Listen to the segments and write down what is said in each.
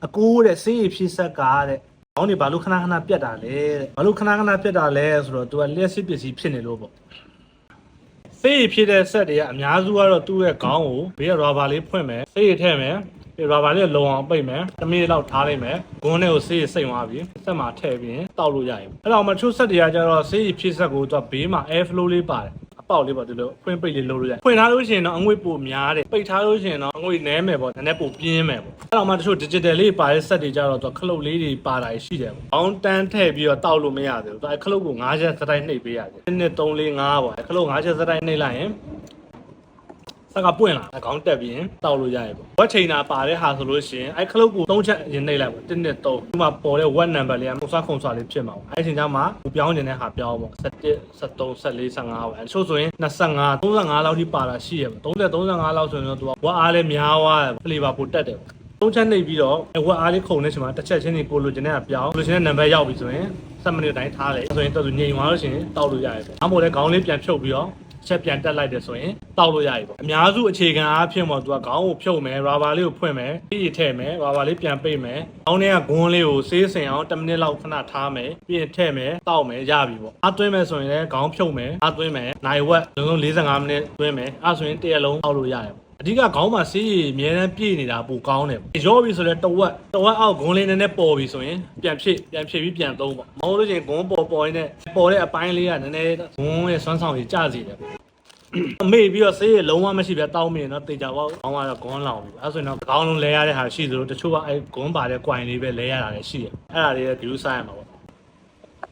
အကူတဲ့ဆေးရဖြစ်ဆက်ကတဲ့ခေါင်းတွေဘာလို့ခဏခဏပြတ်တာလဲတဲ့ဘာလို့ခဏခဏပြတ်တာလဲဆိုတော့သူကလျှက်စစ်ပစ္စည်းဖြစ်နေလို့ပေါ့ဆေးရဖြစ်တဲ့ဆက်တွေကအများစုကတော့သူ့ရဲ့ခေါင်းကိုဘေးကရာဘာလေးဖွင့်မယ်ဆေးရထည့်မယ်ရာဘာလေးလုံအောင်ပိတ်မယ်တစ်မိနစ်လောက်ထားလိုက်မယ်ဂွန်းထဲကိုဆေးရစိတ်သွားပြီဆက်မှာထည့်ပြီးတောက်လို့ရရင်အဲ့တော့မချို့ဆက်တွေကကျတော့ဆေးရဖြစ်ဆက်ကိုသူကဘေးမှာ air flow လေးပါတယ်အပေါက်လေးပေါ့ဒီလိုဖွင့်ပိတ်လေးလုပ်လို့ရတယ်ဖွင့်ထားလို့ရှိရင်တော့အငွေ့ပိုများတယ်ပိတ်ထားလို့ရှိရင်တော့အငွေ့နည်းမယ်ပေါ့နည်းနည်းပိုပြင်းမယ်ပေါ့အဲ့တော့မှတချို့ digital လေးပါတဲ့ဆက်တွေကျတော့သူခလုတ်လေးတွေပါတာရှိတယ်ပေါ့ဘောင်းတန်းထည့်ပြီးတော့တောက်လို့မရသေးဘူးသူခလုတ်ကို9ချက်စတိုင်းနှိပ်ပေးရတယ်1 2 3 4 5ပေါ့ခလုတ်9ချက်စတိုင်းနှိပ်လိုက်ရင်စကပွင့်လာခေါင်းတက်ပြီးရင်တောက်လို့ရရပေါ့ဝက်ချိန်တာပါတဲ့ဟာဆိုလို့ရှိရင်အဲ့ခလုတ်ကို3ချက်ရင်နှိပ်လိုက်ပေါ့1 2 3ဒီမှာပေါ်တဲ့ wet number လေးကခုဆွာလေးဖြစ်မှာပေါ့အဲ့ချိန်ကျမှပြောင်းနေတဲ့ဟာပြောင်းပေါ့17 73 14 15ပေါ့အဲ့ချို့ဆိုရင်25 35လောက်ထိပါတာရှိရပေါ့30 35လောက်ဆိုရင်တော့သူကဝက်အားလေးများသွားတယ်ဖလေပါပိုတက်တယ်3ချက်နှိပ်ပြီးတော့ဝက်အားလေးခုန်နေချိန်မှာတစ်ချက်ချင်းဒီကိုလိုချင်တဲ့ပြောင်းလိုချင်တဲ့ number ရောက်ပြီဆိုရင်7မိနစ်တိုင်းထားလိုက်ဆိုရင်တော်တော်ငြိမ်သွားလို့ရှိရင်တောက်လို့ရရပေါ့အမို့လည်းခေါင်းလေးပြန်ဖြုတ်ပြီးတော့ချက်ပြန်တက်လိုက်တယ်ဆိုရင်တောက်လို့ရပြီပေါ့အများစုအခြေခံအားဖြင့်ပေါ့သူကခေါင်းကိုဖြုတ်မယ်ရာဘာလေးကိုဖွင့်မယ်ပြီးရထည့်မယ်ရာဘာလေးပြန်ပိတ်မယ်ခေါင်းထဲကဂွန်းလေးကိုဆေးစင်အောင်10မိနစ်လောက်ခဏထားမယ်ပြီးရင်ထည့်မယ်တောက်မယ်ရပြီပေါ့အားသွင်းမယ်ဆိုရင်လည်းခေါင်းဖြုတ်မယ်အားသွင်းမယ်နိုင်ဝက်လုံးလုံး45မိနစ်သွင်းမယ်အားဆိုရင်တစ်ရက်လုံးတောက်လို့ရတယ်အဓိကခေါင်းမှာဆေးရည်အများအားပြည့်နေတာပိုကောင်းတယ်ပေါ့ရောပြီဆိုတော့တဝက်အောက်ဂွန်းလေးနည်းနည်းပေါ်ပြီဆိုရင်ပြန်ဖြည့်ပြီးပြန်သုံးပေါ့မဟုတ်လို့ချင်းဂွန်းပေါ်ရင်းနဲ့ပေါ်တဲ့အပိုင်းလေးကနည်းနည်းဂွန်းရဲ့စွမ်းဆောင်ရည်ကျစေတယ်ပေါ့အမေပြီးတော့ဆေးရလုံးဝမရှိပြတောင်းမိရင်တော့တေချာပေါ့ခေါင်းကတော့ဂွန်းလောင်ပြီအဲဆိုရင်တော့ခေါင်းလုံးလဲရတဲ့ဟာရှိသလိုတချို့ကအဲဂွန်းပါတဲ့ coin လေးပဲလဲရတာလည်းရှိတယ်အဲ့ဒါလေးက view ဆိုင်ရမှာပေါ့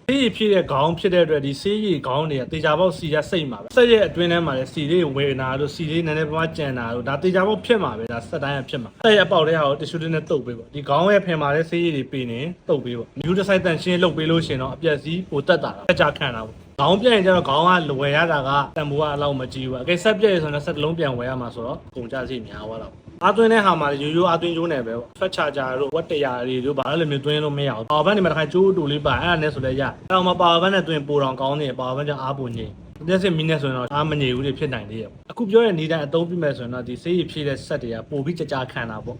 ဆေးရဖြစ်တဲ့ခေါင်းဖြစ်တဲ့အတွက်ဒီဆေးရခေါင်းတွေကတေချာပေါ့စီရစိတ်မှာပဲဆက်ရဲ့အတွင်းထဲမှာလည်းစီလေးဝေနာတို့စီလေးနည်းနည်းပွားကြံတာတို့ဒါတေချာပေါ့ဖြစ်မှာပဲဒါဆက်တိုင်းဖြစ်မှာဆက်ရဲ့အပေါက်တဲ့ဟာကိုတ िश ူးလေးနဲ့တုပ်ပေးပေါ့ဒီခေါင်းရဲ့ဖင်မှာလည်းဆေးရတွေပေးနေတုပ်ပေးပေါ့ view တစ်ဆိုင်တန်ရှင်းလုပ်ပေးလို့ရှင်တော့အပြက်စီးပိုတက်တာအကြခံတာပေါ့ခေါင်းပြည့်ရင်ကျတော့ခေါင်းကဝယ်ရတာကတန်ဖိုးကအလောက်မကြီးဘူးအကဲဆက်ပြည့်ရဆိုတော့ဆက်လုံးပြန်ဝယ်ရမှာဆိုတော့ကုန်ကြစီများသွားတော့အားသွင်းတဲ့ဟာမှာရိုးရိုးအားသွင်းကျိုးနေပဲပေါ့ဖက်ချာတို့ဝက်တရာတွေတို့ဘာလို့လဲမျိုးသွင်းလို့မရဘူးပါဝါဘတ်နေမှာတစ်ခါကျိုးတူလေးပါအဲ့ဒါနဲ့ဆိုလဲရအဲ့တော့မှပါဝါဘတ်နဲ့သွင်းပိုတော်ကောင်းနေပါဝါဘတ်ကြောင့်အားပုံငိမ့်တက်စစ်မီနစ်ဆိုရင်တော့အားမငြိဘူးတွေဖြစ်နိုင်သေးရဲ့အခုပြောတဲ့နေတိုင်းအသုံးပြုမဲ့ဆိုရင်တော့ဒီဆေးရဖြည့်တဲ့ဆက်တွေကပိုပြီးကြကြခံတာပေါ့